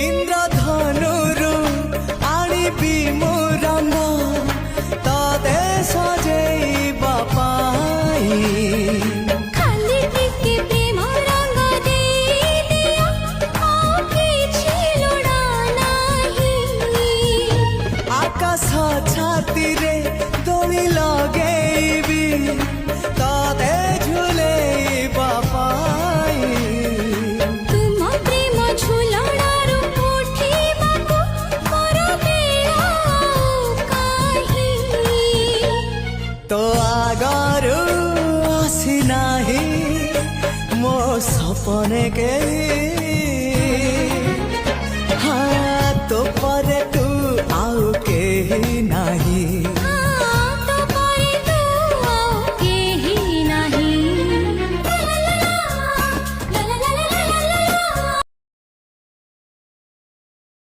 इंद्रधनुरु आनिबी मु रंग तोते सजेइबा पाई खाली टिके प्रेम रंग देदिया किछि लोड़ा नाही आकाश छाती रे दोली लगेइबी तोते झुलेइबा पाई तुम प्रेम झुलणारू उठिबाकू मोर बेला काहे तो आगरू आसी नाही मो सपने के